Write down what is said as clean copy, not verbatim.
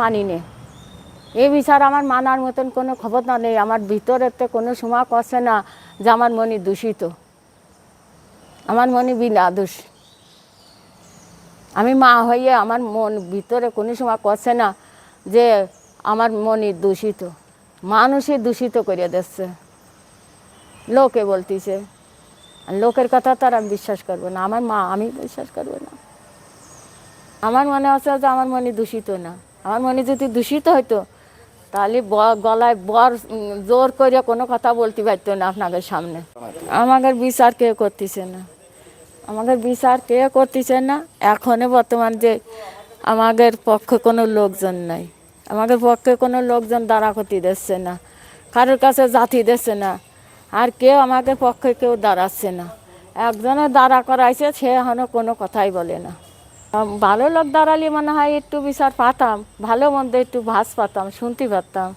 মানি নে। এই বিচার আমার মানার মতন কোনো ক্ষমতা নেই। আমার ভিতরেতে কোনো সময় করছে না যে আমার মনি দূষিত, আমার মনি বিনা দোষ। আমি মা হয়ে আমার মন ভিতরে কোনো সময় করছে না যে আমার মনি দূষিত। মানুষই দূষিত করে দিচ্ছে, লোকে বলতেছে। লোকের কথা তো আর আমি বিশ্বাস করবো না। আমার মা, আমি বিশ্বাস করবো না। আমার মনে হচ্ছে যে আমার মনি দূষিত না। আমার মনি যদি দূষিত হইতো তাহলে গলায় জোর করে কোনো কথা বলতে পারতো না আপনাদের সামনে। আমাদের বিচার কেউ করতেছে না, আমাদের বিচার কেউ করতেছে না। এখনই বর্তমান যে আমাদের পক্ষে কোনো লোকজন নাই, আমাদের পক্ষে কোনো লোকজন দাঁড়া করতে দিচ্ছে না, কারোর কাছে জাতি দিচ্ছে না, আর কেউ আমাদের পক্ষে কেউ দাঁড়াচ্ছে না। একজনে দাঁড়া করাইছে, সে এখনও কোনো কথাই বলে না। ভালো লোক দাঁড়ালে মনে হয় একটু বিচার পাতাম, ভালো মন্দ একটু ভাস পাতাম, শুনতে পারতাম।